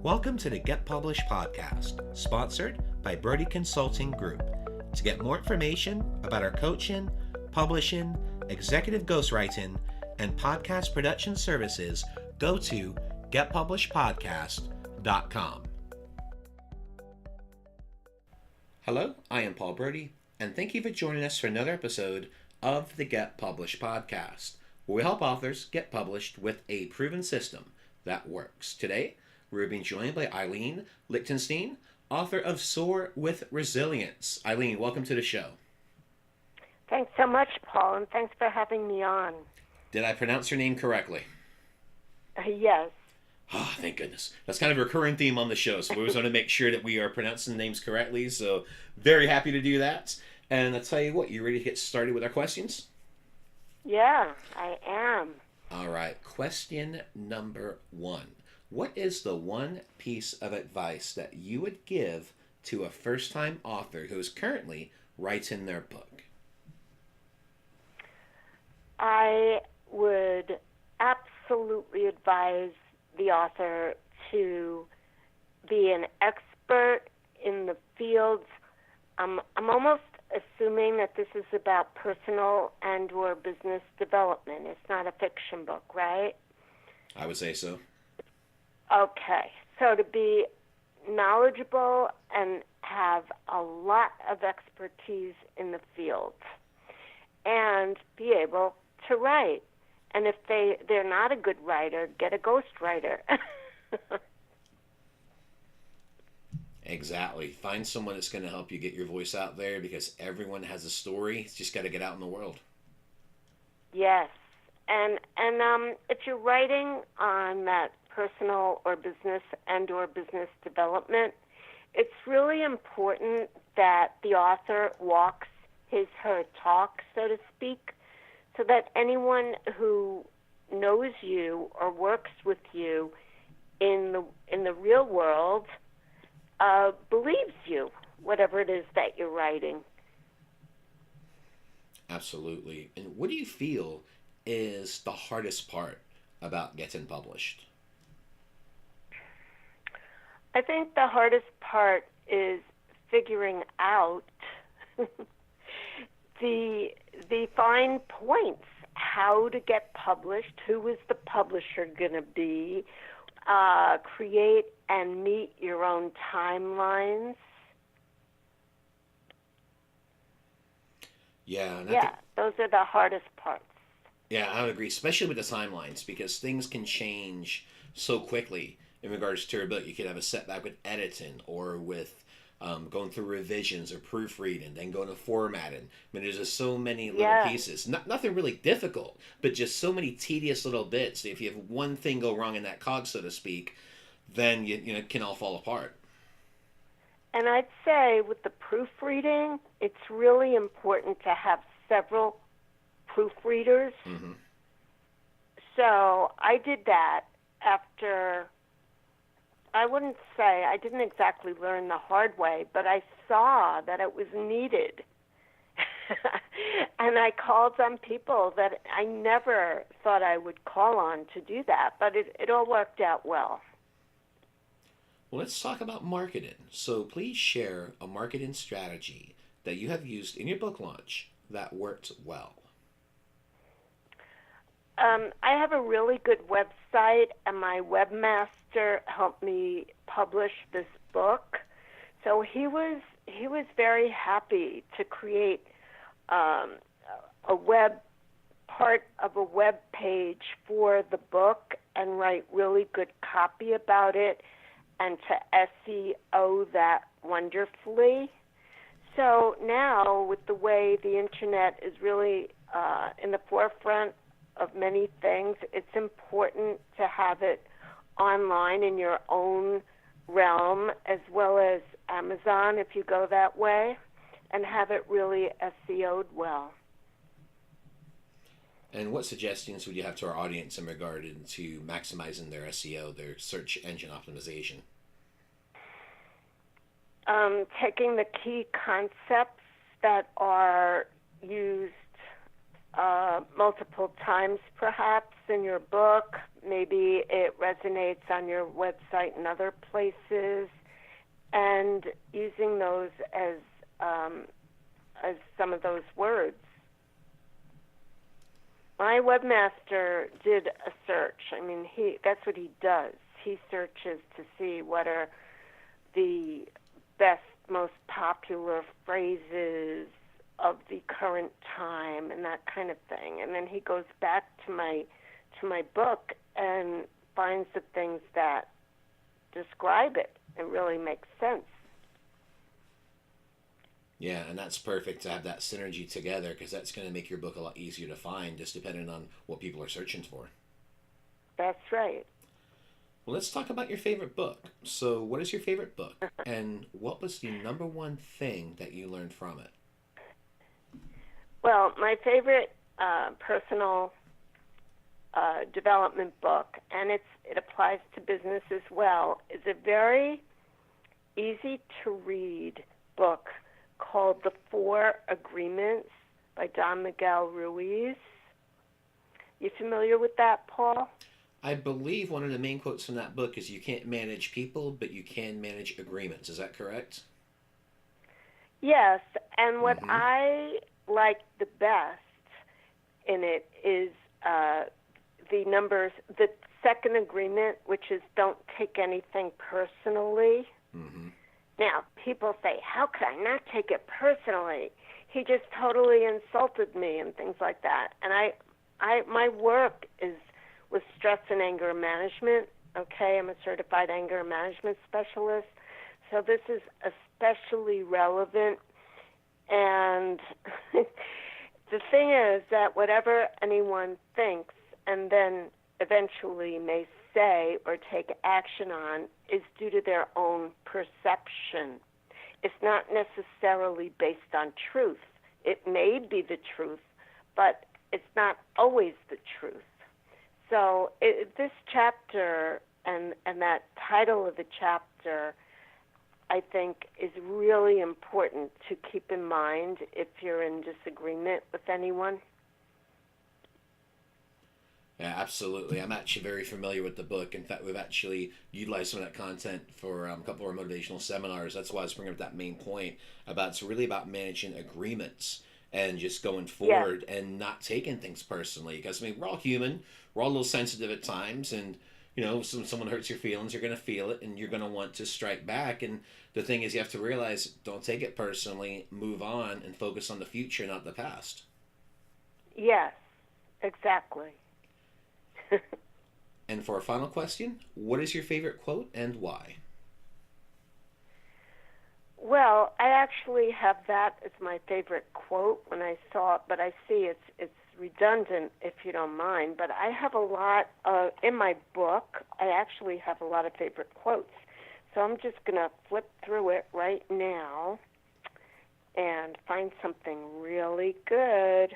Welcome to the Get Published podcast, sponsored by Brodie Consulting Group. To get more information about our coaching, publishing, executive ghostwriting, and podcast production services, go to getpublishedpodcast.com. Hello, I am Paul Brodie, and thank you for joining us for another episode of the Get Published podcast, where we help authors get published with a proven system that works. Today, we're being joined by Eileen Lichtenstein, author of Soar with Resilience. Eileen, welcome to the show. Thanks so much, Paul, and thanks for having me on. Did I pronounce your name correctly? Yes. Oh, thank goodness. That's kind of a recurring theme on the show, so we always want to make sure that we are pronouncing names correctly, so very happy to do that. And I'll tell you what, you ready to get started with our questions? Yeah, I am. All right, question number 1. What is the one piece of advice that you would give to a first-time author who is currently writing their book? I would absolutely advise the author to be an expert in the fields. I'm almost assuming that this is about personal and or business development. It's not a fiction book, right? I would say so. Okay, so to be knowledgeable and have a lot of expertise in the field and be able to write. And if they're not a good writer, get a ghostwriter. Exactly. Find someone that's going to help you get your voice out there, because everyone has a story. It's just got to get out in the world. Yes. And if you're writing on that personal or business and or business development, it's really important that the author walks her talk, so to speak, so that anyone who knows you or works with you in the real world believes you, whatever it is that you're writing. Absolutely. And what do you feel is the hardest part about getting published? I think the hardest part is figuring out the fine points, how to get published, who is the publisher going to be, create and meet your own timelines. Yeah. Those are the hardest parts. Yeah, I would agree, especially with the timelines, because things can change so quickly in regards to a book. You could have a setback with editing or with going through revisions or proofreading, then going to formatting. I mean, there's just so many little pieces. Nothing really difficult, but just so many tedious little bits. If you have one thing go wrong in that cog, so to speak, then it can all fall apart. And I'd say with the proofreading, it's really important to have several proofreaders. Mm-hmm. So I did that after, I wouldn't say, I didn't exactly learn the hard way, but I saw that it was needed. And I called on people that I never thought I would call on to do that, but it all worked out well. Well, let's talk about marketing. So please share a marketing strategy that you have used in your book launch that worked well. I have a really good website, and my webmaster helped me publish this book. So he was very happy to create part of a web page for the book and write really good copy about it and to SEO that wonderfully. So now, with the way the internet is really in the forefront of many things, it's important to have it online in your own realm, as well as Amazon if you go that way, and have it really SEO'd well. And what suggestions would you have to our audience in regard to maximizing their SEO, their search engine optimization? Taking the key concepts that are used multiple times perhaps in your book. Maybe it resonates on your website and other places, and using those as some of those words. My webmaster did a search. I mean, that's what he does. He searches to see what are the best, most popular phrases of the current time and that kind of thing. And then he goes back to my book and finds the things that describe it and really make sense. Yeah, and that's perfect to have that synergy together, because that's going to make your book a lot easier to find, just depending on what people are searching for. That's right. Well, let's talk about your favorite book. So, what is your favorite book, and what was the number one thing that you learned from it? Well, my favorite personal development book, and it applies to business as well, is a very easy-to-read book called The 4 Agreements by Don Miguel Ruiz. You familiar with that, Paul? I believe one of the main quotes from that book is, "You can't manage people, but you can manage agreements." Is that correct? Yes, and what I like the best in it is the second agreement, which is don't take anything personally. Mm-hmm. Now, people say, how could I not take it personally? He just totally insulted me and things like that. And my work is with stress and anger management. Okay, I'm a certified anger management specialist. So this is especially relevant. And the thing is that whatever anyone thinks and then eventually may say or take action on is due to their own perception. It's not necessarily based on truth. It may be the truth, but it's not always the truth. So this chapter and that title of the chapter, I think, is really important to keep in mind if you're in disagreement with anyone. Yeah, absolutely. I'm actually very familiar with the book. In fact, we've actually utilized some of that content for a couple of our motivational seminars. That's why I was bringing up that main point about it's really about managing agreements and just going forward and not taking things personally. Because, I mean, we're all human. We're all a little sensitive at times. And, you know, when someone hurts your feelings, you're going to feel it and you're going to want to strike back. And the thing is, you have to realize, don't take it personally, move on, and focus on the future, not the past. Yes, exactly. And for our final question, what is your favorite quote and why? Well, I actually have that as my favorite quote when I saw it, but I see it's redundant, if you don't mind. But I have a lot in my book. I actually have a lot of favorite quotes. So I'm just going to flip through it right now and find something really good.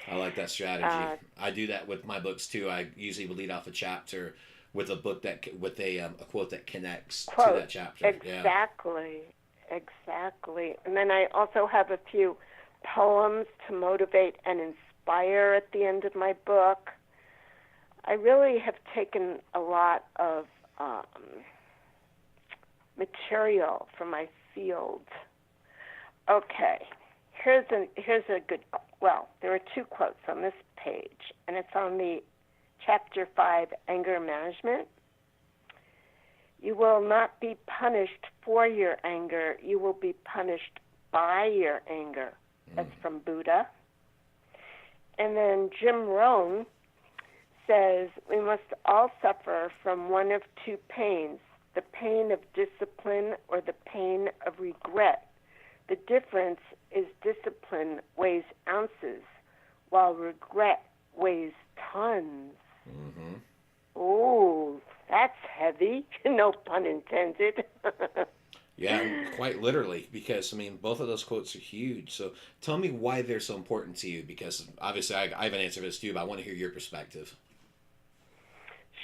I like that strategy. I do that with my books too. I usually will lead off a chapter with a book with a quote that connects to that chapter. Exactly, exactly. And then I also have a few poems to motivate and inspire at the end of my book. I really have taken a lot of material from my field. Okay, here's a good. Well, there are 2 quotes on this page, and it's on the Chapter 5, Anger Management. You will not be punished for your anger. You will be punished by your anger. That's from Buddha. And then Jim Rohn says, we must all suffer from one of 2 pains, the pain of discipline or the pain of regret. The difference is discipline weighs ounces, while regret weighs tons. Mm-hmm. Oh, that's heavy. No pun intended. Yeah, quite literally, because, I mean, both of those quotes are huge. So tell me why they're so important to you, because obviously I have an answer for this too, but I want to hear your perspective.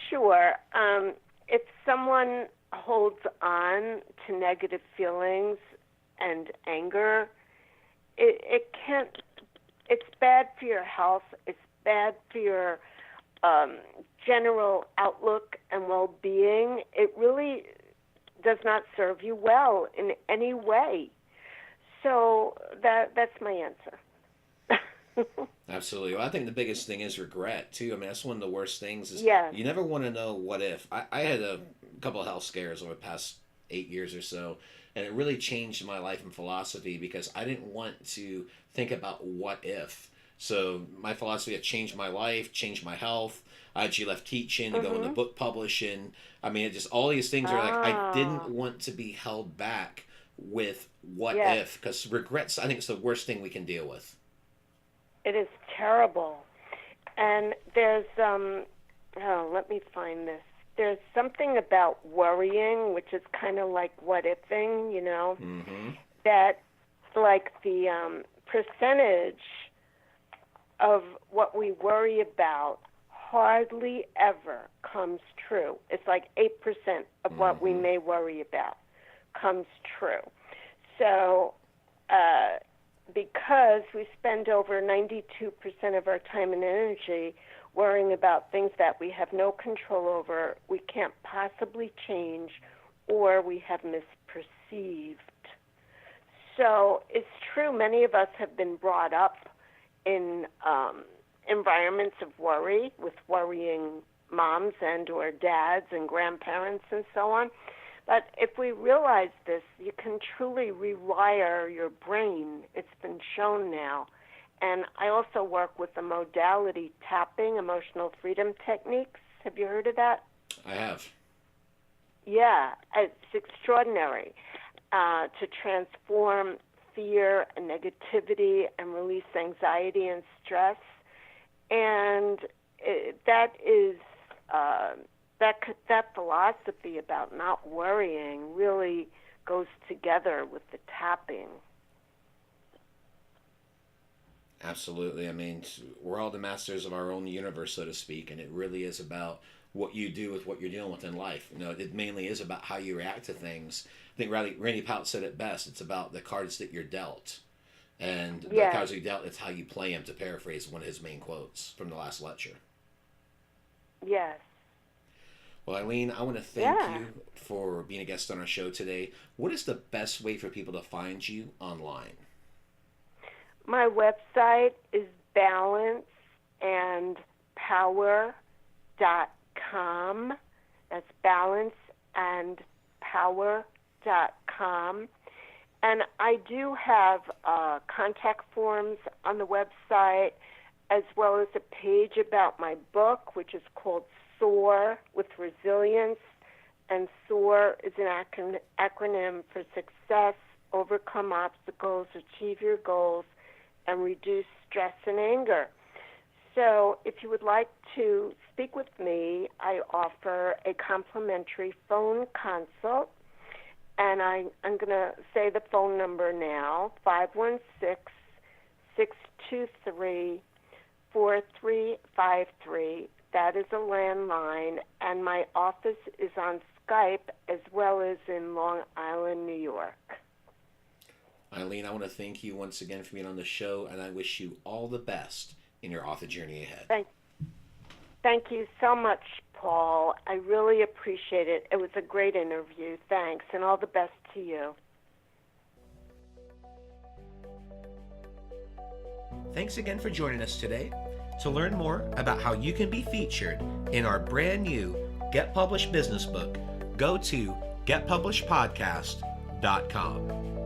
Sure. If someone holds on to negative feelings and anger, it can't it's bad for your health. It's bad for your general outlook and well-being. It really does not serve you well in any way. So that's my answer. Absolutely. Well, I think the biggest thing is regret too. I mean, that's one of the worst things. Is Yes. You never want to know what if. I had a couple of health scares over the past 8 years or so, and it really changed my life and philosophy because I didn't want to think about what if. So my philosophy had changed my life, changed my health. I actually left teaching to go into book publishing. I mean, it just all these things are like I didn't want to be held back with what if, because regrets, I think, is the worst thing we can deal with. It is terrible. And there's, let me find this. There's something about worrying, which is kind of like what ifing, you know, that like the percentage of what we worry about hardly ever comes true. It's like 8% of what we may worry about comes true. So, because we spend over 92% of our time and energy worrying about things that we have no control over, we can't possibly change, or we have misperceived. So it's true, many of us have been brought up in environments of worry, with worrying moms and or dads and grandparents and so on. But if we realize this, you can truly rewire your brain. It's been shown now. And I also work with the modality tapping, emotional freedom techniques. Have you heard of that? I have. Yeah, it's extraordinary to transform fear and negativity and release anxiety and stress. And that is that philosophy about not worrying really goes together with the tapping. Absolutely. I mean, we're all the masters of our own universe, so to speak, and it really is about what you do with what you're dealing with in life. You know, it mainly is about how you react to things. I think Randy Pout said it best. It's about the cards that you're dealt. And the cards you dealt, it's how you play them, to paraphrase one of his main quotes from the last lecture. Yes. Well, Eileen, I want to thank you for being a guest on our show today. What is the best way for people to find you online? My website is balanceandpower.com. That's balanceandpower.com. And I do have contact forms on the website, as well as a page about my book, which is called SOAR with Resilience. And SOAR is an acronym for Success, Overcome Obstacles, Achieve Your Goals, and Reduce Stress and Anger. So if you would like to speak with me, I offer a complimentary phone consult. And I'm going to say the phone number now, 516-623-4353. That is a landline, and my office is on Skype as well as in Long Island, New York. Eileen, I want to thank you once again for being on the show, and I wish you all the best in your author journey ahead. Thank you so much, Paul. I really appreciate it. It was a great interview. Thanks, and all the best to you. Thanks again for joining us today. To learn more about how you can be featured in our brand new Get Published business book, go to getpublishedpodcast.com.